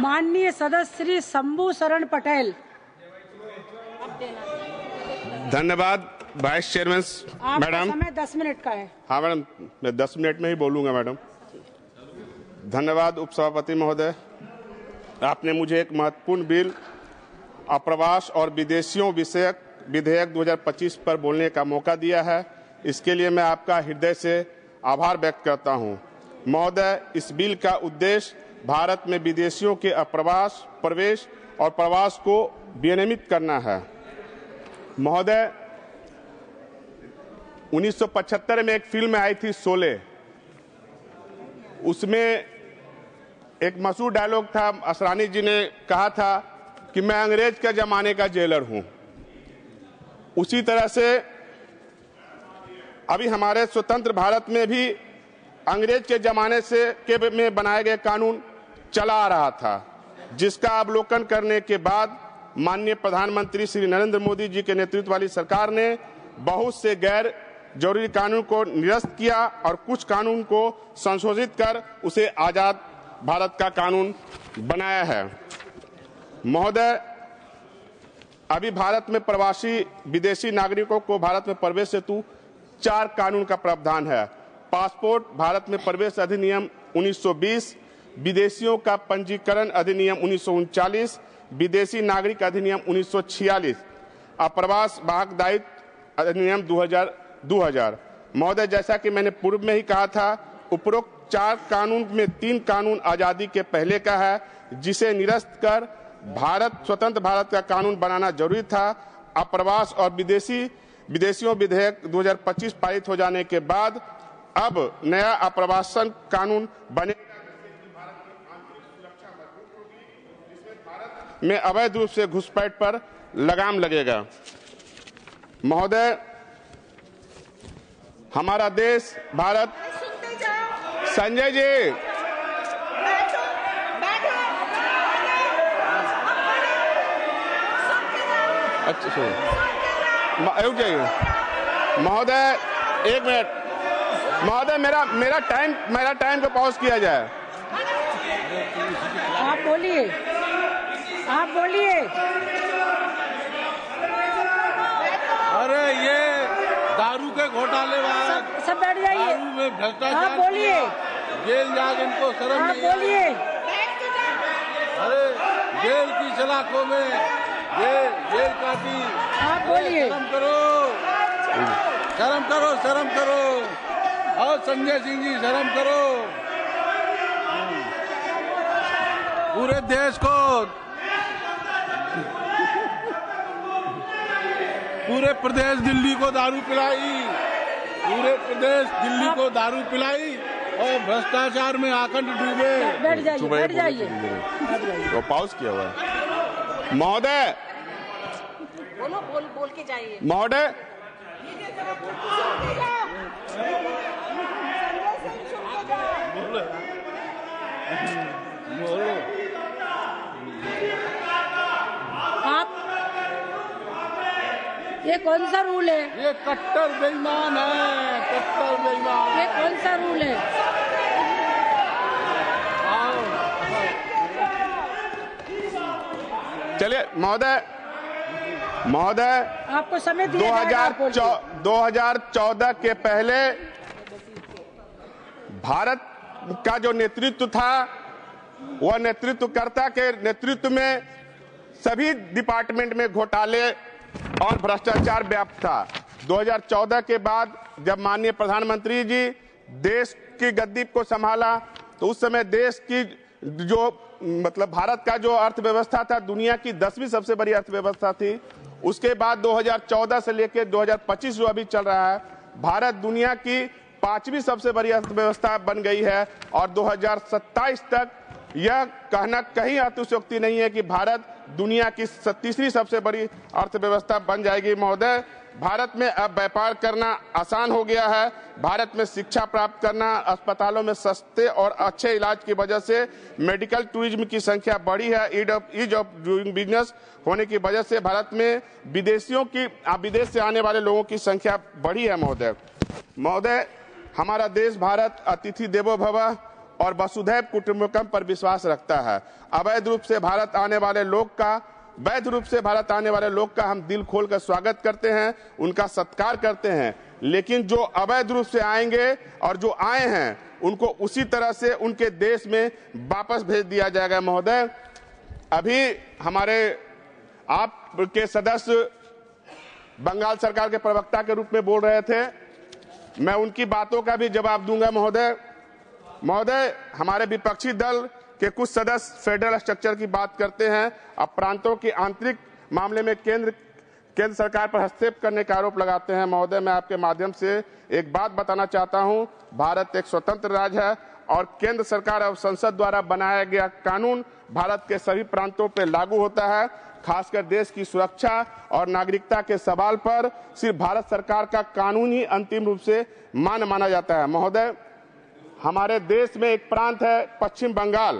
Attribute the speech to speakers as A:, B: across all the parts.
A: माननीय सदस्य श्री शंभू शरण पटेल।
B: धन्यवाद वाइस चेयरमैन मैडम।
A: समय 10 मिनट का है।
B: हाँ मैडम, मैं 10 मिनट में ही बोलूंगा मैडम। धन्यवाद उपसभापति महोदय, आपने मुझे एक महत्वपूर्ण बिल अप्रवास और विदेशियों विषयक विधेयक 2025 पर बोलने का मौका दिया है। इसके लिए मैं आपका हृदय से आभार व्यक्त करता हूं। महोदय, इस बिल का उद्देश्य भारत में विदेशियों के अप्रवास, प्रवेश और प्रवास को विनियमित करना है। महोदय, 1975 में एक फिल्म आई थी शोले, उसमें एक मशहूर डायलॉग था, असरानी जी ने कहा था कि मैं अंग्रेज के जमाने का जेलर हूं। उसी तरह से अभी हमारे स्वतंत्र भारत में भी अंग्रेज के जमाने में बनाए गए कानून चला आ रहा था, जिसका अवलोकन करने के बाद माननीय प्रधानमंत्री श्री नरेंद्र मोदी जी के नेतृत्व वाली सरकार ने बहुत से गैर जरूरी कानून को निरस्त किया और कुछ कानून को संशोधित कर उसे आजाद भारत का कानून बनाया है। महोदय, अभी भारत में प्रवासी विदेशी नागरिकों को भारत में प्रवेश हेतु 4 कानून का प्रावधान है। पासपोर्ट भारत में प्रवेश अधिनियम 1920, विदेशियों का पंजीकरण अधिनियम 1939, विदेशी नागरिक अधिनियम 1946, अप्रवास भाग दायित्व अधिनियम 2000। महोदय, जैसा कि मैंने पूर्व में ही कहा था, उपरोक्त 4 कानून में 3 कानून आजादी के पहले का है, जिसे निरस्त कर स्वतंत्र भारत का कानून बनाना जरूरी था। अप्रवास और विदेशियों विधेयक 2025 पारित हो जाने के बाद अब नया अप्रवासन कानून बनेगा, में अवैध रूप से घुसपैठ पर लगाम लगेगा। महोदय, हमारा देश भारत, संजय जी अच्छा रुक जाइए। महोदय 1 मिनट, महोदय मेरा टाइम को पॉज किया जाए।
A: आप बोलिए।
C: अरे ये दारू के घोटाले वाले
A: सब बैठ जाइए।
C: दारू में भ्रष्टाचार,
A: आप बोलिए।
C: जेल जाग इनको शर्म
A: आप
C: नहीं।
A: बोलिए।
C: अरे जेल की सलाखों में जेल काटी।
A: आप बोलिए।
C: शर्म करो। और संजय सिंह जी शर्म करो। पूरे देश को, पूरे प्रदेश दिल्ली को दारू पिलाई, और भ्रष्टाचार में आखंड डूबे।
A: बैठ जाइए।
B: वो पॉज किया हुआ है। महोदय
A: बोल के जाइए।
B: महोदय,
A: आप, ये कौन सा रूल है?
C: ये कट्टर बेईमान है, कट्टर बेईमान।
A: ये कौन सा रूल है?
B: चलिए महोदय,
A: आपको समय दिया जाएगा।
B: 2014 के पहले भारत का जो नेतृत्व था, वह नेतृत्वकर्ता के नेतृत्व में सभी डिपार्टमेंट में घोटाले और भ्रष्टाचार व्याप्त था। 2014 के बाद जब माननीय प्रधानमंत्री जी देश की गद्दी को संभाला, तो उस समय देश की जो भारत का जो अर्थव्यवस्था था, दुनिया की 10वीं सबसे बड़ी अर्थव्यवस्था थी। उसके बाद 2014 से लेकर 2025 जो अभी चल रहा है, भारत दुनिया की 5वीं सबसे बड़ी अर्थव्यवस्था बन गई है। और 2027 तक यह कहना कहीं अतिशयोक्ति नहीं है कि भारत दुनिया की 33वीं सबसे बड़ी अर्थव्यवस्था बन जाएगी। महोदय, भारत में अब व्यापार करना आसान हो गया है। भारत में शिक्षा प्राप्त करना, अस्पतालों में सस्ते और अच्छे इलाज की वजह से मेडिकल टूरिज्म की संख्या बढ़ी है। ईज ऑफ डूइंग बिजनेस होने की वजह से भारत में विदेश से आने वाले लोगों की संख्या बढ़ी है। महोदय, हमारा देश भारत अतिथि देवो भव और वसुधैव कुटुंबकम पर विश्वास रखता है। अवैध रूप से भारत आने वाले लोग का हम दिल खोलकर स्वागत करते हैं, उनका सत्कार करते हैं, लेकिन जो अवैध रूप से आएंगे और जो आए हैं उनको उसी तरह से उनके देश में वापस भेज दिया जाएगा। महोदय, अभी हमारे आपके सदस्य बंगाल सरकार के प्रवक्ता के रूप में बोल रहे थे, मैं उनकी बातों का भी जवाब दूंगा। महोदय, हमारे विपक्षी दल के कुछ सदस्य फेडरल स्ट्रक्चर की बात करते हैं, अब प्रांतों के आंतरिक मामले में केंद्र सरकार पर हस्तक्षेप करने का आरोप लगाते हैं। महोदय, मैं आपके माध्यम से एक बात बताना चाहता हूं, भारत एक स्वतंत्र राज्य है और केंद्र सरकार और संसद द्वारा बनाया गया कानून भारत के सभी प्रांतों पर लागू होता है। खासकर देश की सुरक्षा और नागरिकता के सवाल पर सिर्फ भारत सरकार का कानून ही अंतिम रूप से माना जाता है। महोदय, हमारे देश में एक प्रांत है पश्चिम बंगाल,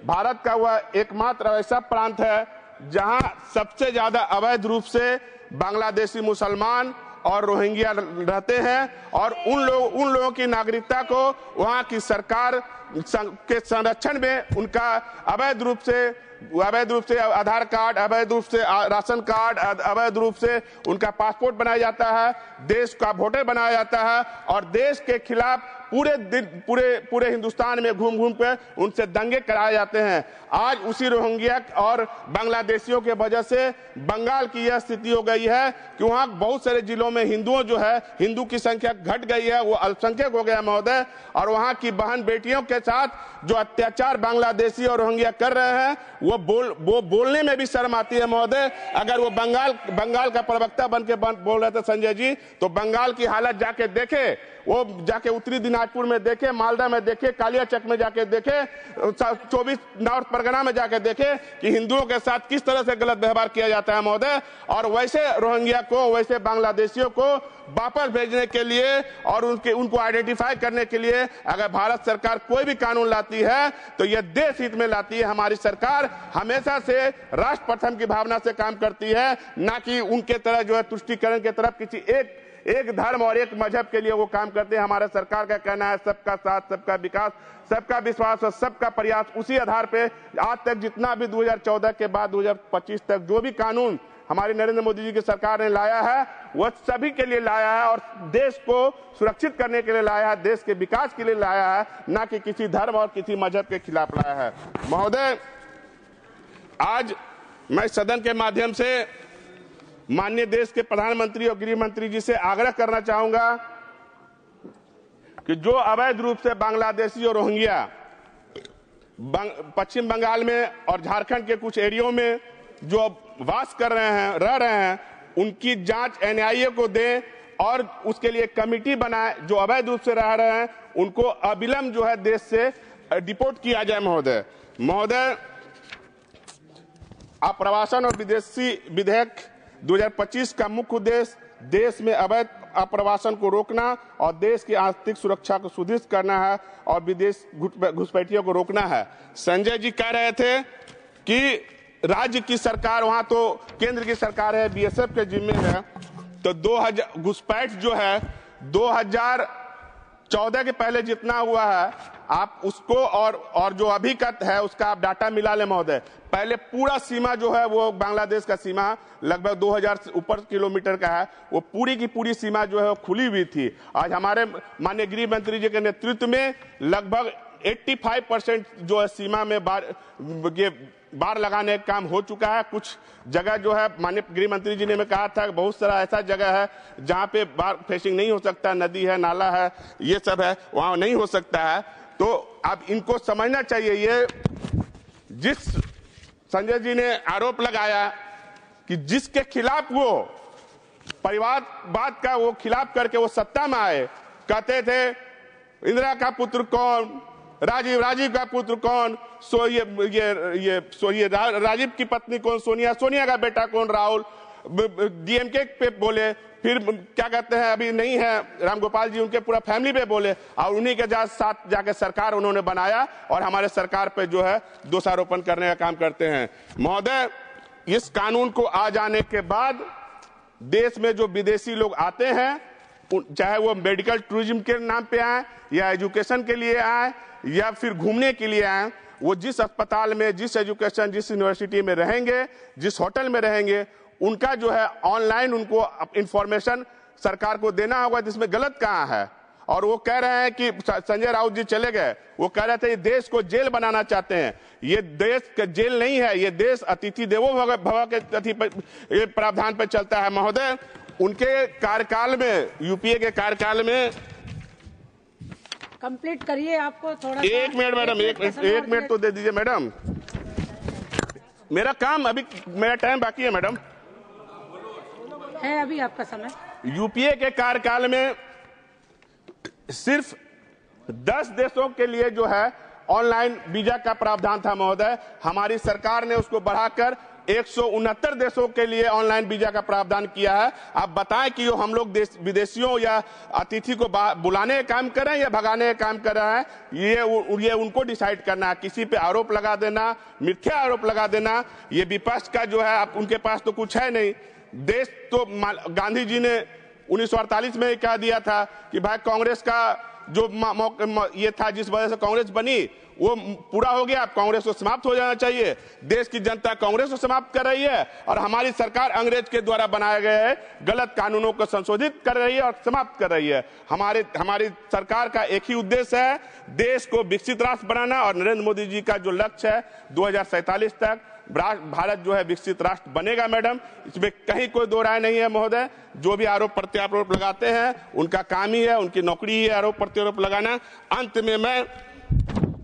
B: भारत का वह एकमात्र ऐसा प्रांत है जहां सबसे ज्यादा अवैध रूप से बांग्लादेशी मुसलमान और रोहिंग्या रहते हैं और उन लोगों की नागरिकता को वहां की सरकार के संरक्षण में उनका अवैध रूप से आधार कार्ड, अवैध रूप से राशन कार्ड, अवैध रूप से उनका पासपोर्ट बनाया जाता है, देश का वोटर बनाया जाता है और देश के खिलाफ पूरे हिंदुस्तान में घूम के उनसे दंगे कराए जाते हैं। आज उसी रोहिंग्या और बांग्लादेशियों के वजह से बंगाल की यह स्थिति हो गई है कि वहां बहुत सारे जिलों में हिंदू की संख्या घट गई है, वो अल्पसंख्यक हो गया महोदय, और वहां की बहन बेटियों के साथ जो अत्याचार बांग्लादेशी और रोहिंग्या कर रहे हैं वो बोलने में भी शर्म आती है। महोदय, अगर वो बंगाल का प्रवक्ता बन के बोल रहे थे संजय जी, तो बंगाल की हालत जाके देखे, वो जाके उत्तरी दिनाजपुर में देखे, मालदा में देखे, कालियाचक में जाके देखे, 24 नॉर्थ परगना में जाके देखे कि हिंदुओं के साथ किस तरह से गलत व्यवहार किया जाता है महोदय। और वैसे रोहिंग्या को, वैसे बांग्लादेशियों को वापस भेजने के लिए और उनको आइडेंटिफाई करने के लिए अगर भारत सरकार कोई भी कानून लाती है तो यह देश हित में लाती है। हमारी सरकार हमेशा से राष्ट्र प्रथम की भावना से काम करती है, ना कि उनके तरह जो है तुष्टीकरण की तरफ किसी एक धर्म और एक मजहब के लिए वो काम करते हैं। हमारे सरकार का कहना है सबका साथ, सबका विकास, सबका विश्वास और सबका प्रयास। उसी आधार पे आज तक जितना भी 2014 के बाद 2025 तक जो भी कानून हमारी नरेंद्र मोदी जी की सरकार ने लाया है वह सभी के लिए लाया है और देश को सुरक्षित करने के लिए लाया है, देश के विकास के लिए लाया है, ना कि किसी धर्म और किसी मजहब के खिलाफ लाया है। महोदय, आज मैं सदन के माध्यम से माननीय देश के प्रधानमंत्री और गृह मंत्री जी से आग्रह करना चाहूंगा कि जो अवैध रूप से बांग्लादेशी और रोहिंग्या पश्चिम बंगाल में और झारखंड के कुछ एरियो में जो वास कर रहे हैं, रह रहे हैं, उनकी जांच एनआईए को दें और उसके लिए कमेटी बनाए। जो अवैध रूप से रह रहे हैं उनको अविलंब जो है देश से डिपोर्ट किया जाए। महोदय, आप्रवासन और विदेशी विधेयक 2025 का मुख्य उद्देश्य देश में अवैध आप्रवासन को रोकना और देश की आर्थिक सुरक्षा को सुदृढ़ करना है और विदेश घुसपैठियों को रोकना है। संजय जी कह रहे थे कि राज्य की सरकार, वहां तो केंद्र की सरकार है, बीएसएफ के जिम्मे है, तो 2000 घुसपैठ जो है 2014 के पहले जितना हुआ है आप उसको और जो अभी का है उसका आप डाटा मिला ले महोदय। पहले पूरा सीमा जो है वो बांग्लादेश का सीमा लगभग 2000 से ऊपर किलोमीटर का है, वो पूरी की पूरी सीमा जो है वो खुली हुई थी। आज हमारे माननीय गृह मंत्री जी के नेतृत्व में लगभग 85% जो है सीमा में बार लगाने का काम हो चुका है। कुछ जगह जो है माननीय गृह मंत्री जी ने कहा था बहुत सारा ऐसा जगह है जहां पे बार फेसिंग नहीं हो सकता, नदी है, नाला है, ये सब है, वहां नहीं हो सकता है। तो अब इनको समझना चाहिए, ये जिस संजय जी ने आरोप लगाया कि जिसके खिलाफ वो परिवारवाद का वो खिलाफ करके वो सत्ता में आए, कहते थे इंदिरा का पुत्र कौन, राजीव का पुत्र कौन, राजीव की पत्नी कौन, सोनिया का बेटा कौन, राहुल, डीएमके पे बोले, फिर क्या कहते हैं अभी नहीं है रामगोपाल जी, उनके पूरा फैमिली पे बोले और उन्हीं के साथ जाके सरकार उन्होंने बनाया और हमारे सरकार पे जो है दोषारोपण करने का काम करते हैं। महोदय, इस कानून को आ जाने के बाद देश में जो विदेशी लोग आते हैं चाहे वो मेडिकल टूरिज्म के नाम पे आए या एजुकेशन के लिए आए या फिर घूमने के लिए आए, वो जिस अस्पताल में, जिस एजुकेशन, जिस यूनिवर्सिटी में रहेंगे, जिस होटल में रहेंगे, उनका जो है ऑनलाइन उनको इंफॉर्मेशन सरकार को देना होगा जिसमें गलत कहाँ है। और वो कह रहे हैं कि संजय राउत जी चले गए, वो कह रहे थे ये देश को जेल बनाना चाहते हैं। ये देश का जेल नहीं है, ये देश अतिथि देवो भव के प्रावधान पर चलता है महोदय। उनके कार्यकाल में, यूपीए के कार्यकाल में,
A: कंप्लीट करिए, आपको थोड़ा
B: एक मिनट मैडम, एक मिनट तो दे दीजिए मैडम, मेरा काम अभी, मेरा टाइम बाकी है मैडम।
A: है अभी आपका समय।
B: यूपीए के कार्यकाल में सिर्फ 10 देशों के लिए जो है ऑनलाइन वीजा का प्रावधान था महोदय। हमारी सरकार ने उसको बढ़ाकर 169 देशों के लिए ऑनलाइन वीजा का प्रावधान किया है। आप बताएं कि हम लोग विदेशियों या अतिथि को बुलाने का काम कर रहे हैं या भगाने का काम कर रहे हैं, ये उनको डिसाइड करना है। किसी पे आरोप लगा देना, मिथ्या आरोप लगा देना, ये विपक्ष का जो है, आप उनके पास तो कुछ है नहीं। देश तो गांधी जी ने 1948 में कह दिया था कि भाई कांग्रेस का जो ये था, जिस वजह से कांग्रेस बनी, वो पूरा हो गया, अब कांग्रेस को समाप्त हो जाना चाहिए। देश की जनता कांग्रेस को समाप्त कर रही है और हमारी सरकार अंग्रेज के द्वारा बनाए गए गलत कानूनों को संशोधित कर रही है और समाप्त कर रही है। हमारी सरकार का एक ही उद्देश्य है, देश को विकसित राष्ट्र बनाना। और नरेंद्र मोदी जी का जो लक्ष्य है 2047 तक भारत जो है विकसित राष्ट्र बनेगा मैडम, इसमें कहीं कोई दो राय नहीं है महोदय। जो भी आरोप प्रत्यारोप लगाते हैं उनका काम ही है, उनकी नौकरी ही है आरोप प्रत्यारोप लगाना। अंत में मैं,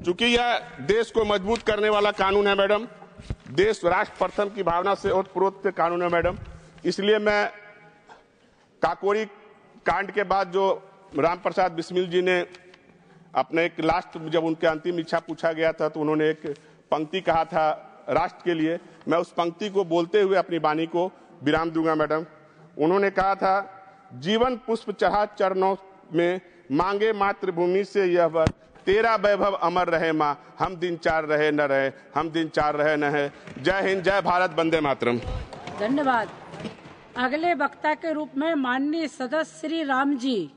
B: चूंकि यह देश को मजबूत करने वाला कानून है मैडम, देश राष्ट्र प्रथम की भावना से ओतप्रोत कानून है मैडम, इसलिए मैं काकोरी कांड के बाद जो राम प्रसाद बिस्मिल जी ने अपने एक लास्ट, जब उनके अंतिम इच्छा पूछा गया था तो उन्होंने एक पंक्ति कहा था राष्ट्र के लिए, मैं उस पंक्ति को बोलते हुए अपनी वाणी को विराम दूंगा मैडम। उन्होंने कहा था, जीवन पुष्प चढ़ा चरणों में, मांगे मातृभूमि से यह वर, तेरा वैभव अमर रहे माँ, हम दिन चार रहे न रहे, हम दिन चार रहे न है। जय हिंद, जय भारत, वंदे मातरम।
A: धन्यवाद। अगले वक्ता के रूप में माननीय सदस्य श्री राम जी।